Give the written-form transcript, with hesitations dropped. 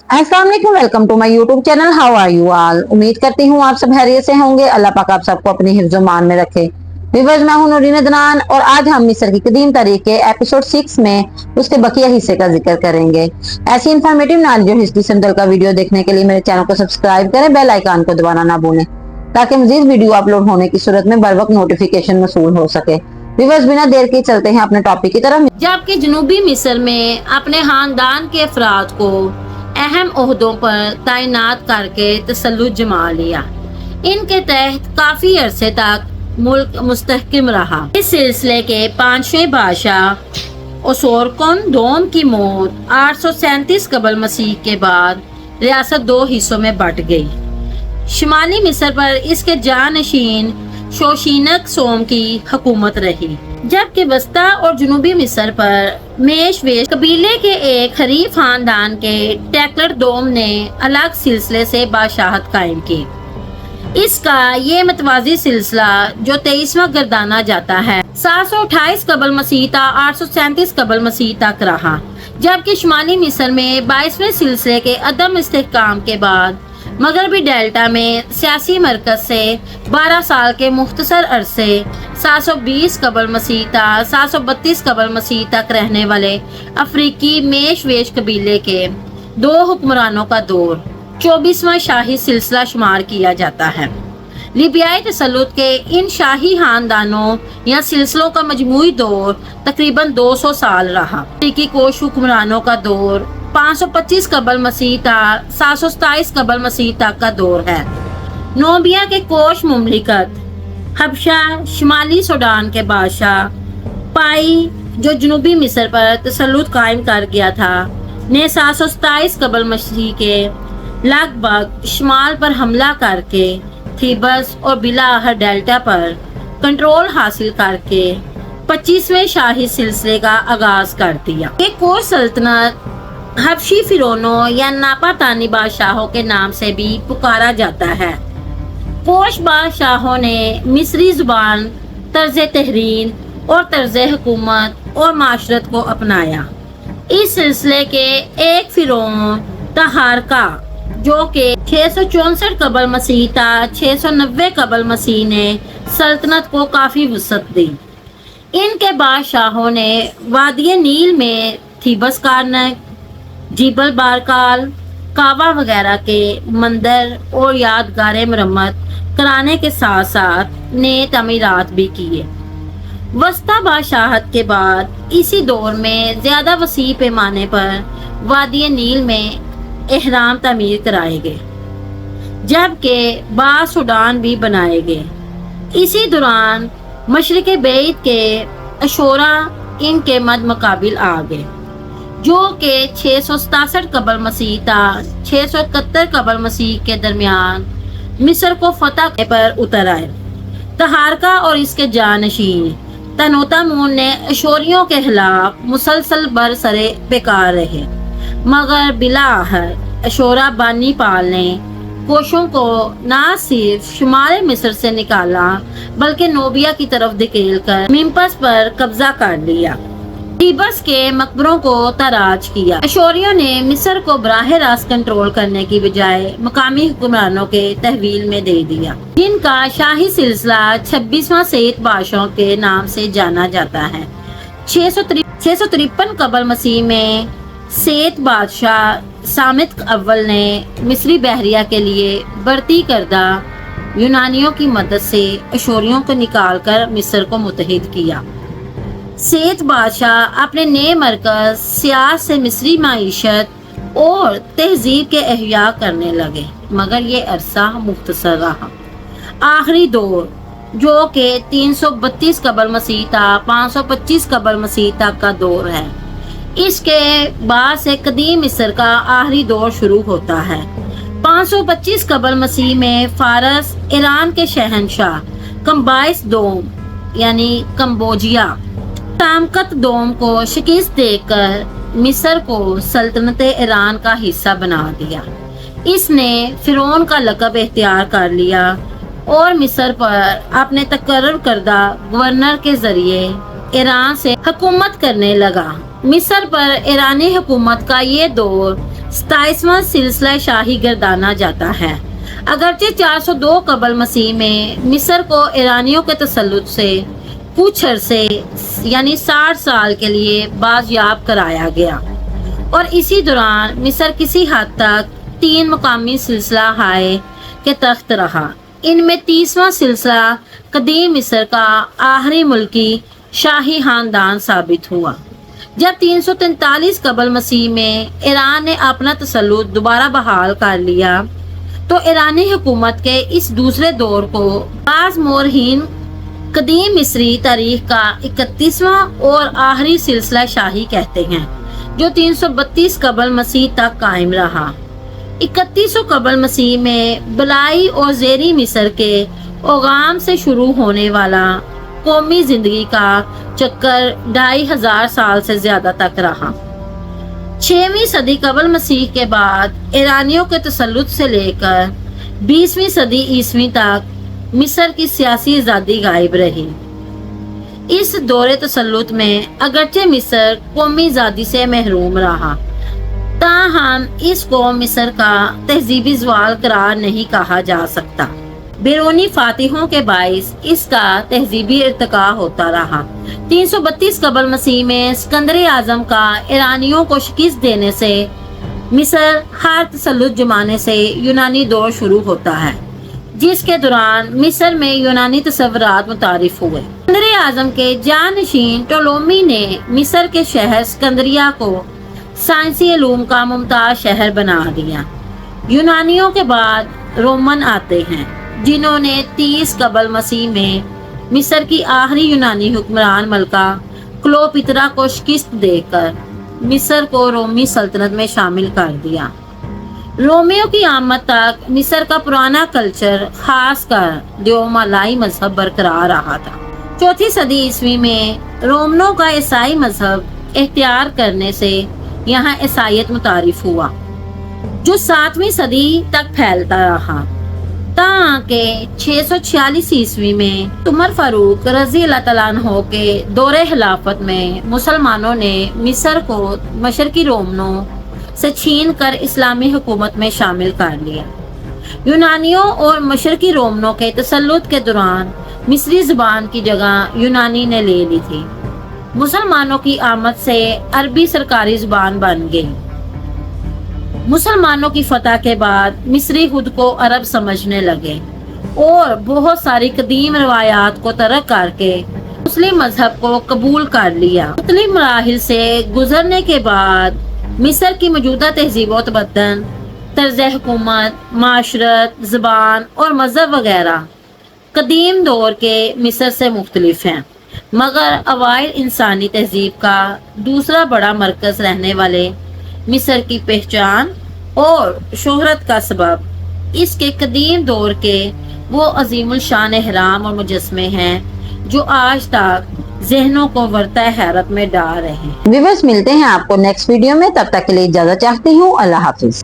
अस्सलाम वालेकुम, welcome to my YouTube channel. How are you all. उम्मीद करती हूँ आप सब खैरियत से होंगे। अल्लाह पाक आप सबको अपनी हिफ्ज़ मान में रखे। व्यूअर्स, मैं हूं नूरीन अदनान और आज हम मिस्र की कदीम तारीख के एपिसोड 6 में उसके बकिया हिस्से का जिक्र करेंगे। ऐसी इन्फॉर्मेटिव नॉलेज और हिस्ट्री सिंपल का वीडियो देखने के लिए मेरे चैनल को सब्सक्राइब करें, बेल आइकन को दबाना ना भूलें ताकि मजीद वीडियो अपलोड होने की सूरत में बर वक्त नोटिफिकेशन मसूल हो सके। व्यूअर्स, बिना देर के चलते हैं अपने टॉपिक की तरफ। जबकि जनूबी मिस्र में अपने खानदान के अफराद को अहम ओहदों पर तैनात करके तसल्लुत जमा लिया। इनके तहत काफी अरसे तक मुल्क मुस्तहकम रहा। इस सिलसिले के 5वें बादशाह ओसोरकन दोम की मौत 837 कबल मसीह के बाद रियासत दो हिस्सों में बट गई। शुमाली मिस्र पर इसके जानशीन शोशीनक सोम की हुकूमत रही, जबकि वस्ता और जनूबी मिस्र पर मेशवेश कबीले के एक खरीफ खानदान के टैक्लर दोम ने अलग सिलसिले से बादशाहत कायम की। इसका ये मतवाजी सिलसिला जो 23वां गर्दाना जाता है 728 कबल मसीह था 837 कबल मसीह तक रहा, जबकि शुमाली मिस्र में 22वें सिलसिले के अदम इस्तेहकाम के बाद मगरबी डेल्टा में सियासी मरकज से 12 साल के मुख्तसर अरसे 720 कबल मसीह था 732 कबल मसीह तक रहने वाले अफ्रीकी मेशवेश कबीले के दो हुक्मरानों का दौर 24वां शाही सिलसिला शुमार किया जाता है। लीबियाई तसल्लुत के इन शाही खानदानों या सिलसिलों का मजमूई दौर तकरीबन 200 साल रहा। अफ्रीकी कोश हुक्मरानों का दौर 525 कबल मसीह था 727 कबल मसीह तक का दौर है। नोबिया के कोश मुमलिकत हबशा शुमाली सूडान के बादशाह पाई जो जनूबी मिस्र पर तसल्लुत कायम कर गया था ने 727 कबल मसीह के लगभग शुमाल पर हमला करके थीबस और बिलाहर डेल्टा पर कंट्रोल हासिल करके 25वें शाही सिलसिले का आगाज कर दिया। ये कोश सल्तनत हबशी फिरौनों या नापातानी बादशाहों के नाम से भी पुकारा जाता है। कोश बादशाहों ने मिस्री जुबान, तर्ज तहरीन और तर्ज हुकूमत और माशरत को अपनाया। इस सिलसिले के एक फिरौन तहारका जो कि 664 कबल मसीह था 690 कबल मसीह ने सल्तनत को काफी वसअत दी। इनके बादशाहों ने वादी नील में थीबस कारनक, जीबल बारकाल, कावा वगैरह के मंदिर और यादगारें मरम्मत कराने के साथ साथ नए तमीरात भी किए। वस्ता बादशाहत के बाद इसी दौर में ज्यादा वसी पैमाने पर वादी नील में एहराम तामीर कराए गए, जबकि बाज़ सूडान भी बनाए गए। इसी दौरान मशरिक़ बैत के अशोरा इनके मद मुकाबिल आ गए, जो कि 667 कबल मसीह था 671 कबल मसीह के दरमियान मिस्र को फतह करने पर उतर आए। तहारका और इसके जानशीन तनोतामून ने अशोरियों के खिलाफ मुसलसल बरसरे बेकार रहे, मगर बिलाहर अशोरा बानी पाल ने कोशों को न सिर्फ शुमाल मिस्र से निकाला बल्कि नोबिया की तरफ धकेल कर मिम्पस पर कब्जा कर लिया। थीबस के मकबरों को तराज किया। अशोरियों ने मिस्र को बराह रास्त कंट्रोल करने की बजाय मकामी हुक्मरानों के तहवील में दे दिया, जिनका शाही सिलसिला 26वां सेत बादशाह के नाम से जाना जाता है। 653 कबल मसीह में सेत बादशाह सामित अव्वल ने मिस्री बहरिया के लिए बढ़ती करदा यूनानियों की मदद से अशोरियों को निकालकर मिस्र को मुत्तहिद किया। सेत बादशाह अपने नए मरकज सियास से मिस्री माईशत और तहजीब के एहया करने लगे, मगर ये अरसा मुख्तसर रहा। आखिरी दौर जो कि 332 कबल मसीह था 525 कबल मसीह तक का दौर है। इसके बाद से कदीम मिस्र का आखिरी दौर शुरू होता है। 525 कबल मसीह में फारस ईरान के शहनशाह कम्बाइस दोम यानी कम्बोजिया तामकत दोम को शिकस्त देकर मिस्र को सल्तनत ईरान का हिस्सा बना दिया। इसने फिरौन का लक़ब इख्तियार कर लिया और मिस्र पर अपने तकर्रर करदा गवर्नर के जरिए ईरान से हुकूमत करने लगा। मिस्र पर ईरानी हुकूमत का ये दौर 27वां सिलसिला शाही गर्दाना जाता है। अगरचे 402 कबल मसीह में मिस्र को ईरानियों के तसल्लुत से कुछ अरसे यानी 60 साल के लिए बाजियाब कराया गया और इसी दौरान मिस्र किसी हद तक 3 मुकामी सिलसिला हाय के तख्त रहा। इनमें 30वां सिलसिला कदीम मिस्र का आखिरी मुल्की शाही खानदान साबित हुआ। जब 343 कबल मसीह में ईरान ने अपना तसल्लुत दोबारा बहाल कर लिया तो ईरानी हुकूमत के इस दूसरे दौर को बाज़ मोरहीन कदीम मिस्री तारीख का 31वां और आखिरी सिलसिला शाही कहते हैं, जो 332 कबल मसीह तक कायम रहा। 3100 कबल मसीह में बलाई और ज़ेरी मिस्र के ओगाम से शुरू होने वाला कौमी जिंदगी का चक्कर 2500 साल से ज्यादा तक रहा। 6वीं सदी कबल मसीह के बाद ईरानियों के तसल्लुत से लेकर 20वीं सदी ईस्वी तक मिस्र की सियासी आज़ादी गायब रही। इस दौरे तसल्लुत में अगरचे मिस्र कौमी आज़ादी से महरूम रहा, ताहम इसको मिस्र का तहजीबी ज़वाल करार नहीं कहा जा सकता। बैरूनी फातिहों के बाइस इसका तहजीबी इर्तिका होता रहा। 332 कबल मसीह में सिकंदर आज़म का ईरानियों को शिकस्त देने से मिस्र हर तसल्लुत जमाने से यूनानी दौर शुरू होता है, जिसके दौरान मिस्र में यूनानी तसव्वुरात मुतारिफ हुए। सिकंदर आज़म के जानशीन टोलोमी ने मिस्र के शहर सिकंदरिया को साइंसी इल्म का मुमताज शहर बना दिया। यूनानियों के बाद रोमन आते हैं, जिन्होंने 30 कबल मसीह में मिस्र की आखिरी यूनानी हुक्मरान मलका क्लोपित्रा को शिकस्त देकर मिस्र को रोमी सल्तनत में शामिल कर दिया। रोमियों की आमद तक मिस्र का पुराना कल्चर खासकर देओमालाई मजहब बरकरार रहा था। 4वीं सदी ईस्वी में रोमनों का ईसाई मजहब इख्तियार करने से यहाँ ईसाईयत मुतारिफ हुआ, जो 7वीं सदी तक फैलता रहा। ताकि 646 ईस्वी में उमर फारूक रजी अल्लाह तआला अन्हो के दौरे खिलाफत में मुसलमानों ने मिस्र को मशरकी रोमनों से छीन कर इस्लामी हुकूमत में शामिल कर लिया। यूनानियों और मशरकी रोमनों के तसल्लुत के दौरान मिस्री जुबान की जगह यूनानी ने ले ली थी। मुसलमानों की आमद से अरबी सरकारी जुबान बन गई। मुसलमानों की फतह के बाद मिस्री खुद को अरब समझने लगे और बहुत सारी कदीम रवायात को तर्क करके मुस्लिम मजहब को कबूल कर लिया। मुख्तलिफ मराहिल से गुजरने के बाद मिस्र की मौजूदा तहजीब तमद्दुन, तर्ज हुकूमत, माशरत, ज़बान और मजहब वगैरह कदीम दौर के मिस्र से मुख्तलिफ हैं, मगर अवाइल इंसानी तहजीब का दूसरा बड़ा मरकज़ रहने वाले मिस्र की पहचान और शोहरत का सबब इसके कदीम दौर के वो अजीमुल शान एहराम और मुजस्मे हैं जो आज तक ज़हनों को वर्ता हैरत में डाल रहे हैं। व्यूअर्स, मिलते हैं आपको नेक्स्ट वीडियो में, तब तक के लिए इजाजत चाहती हूँ। अल्लाह हाफिज।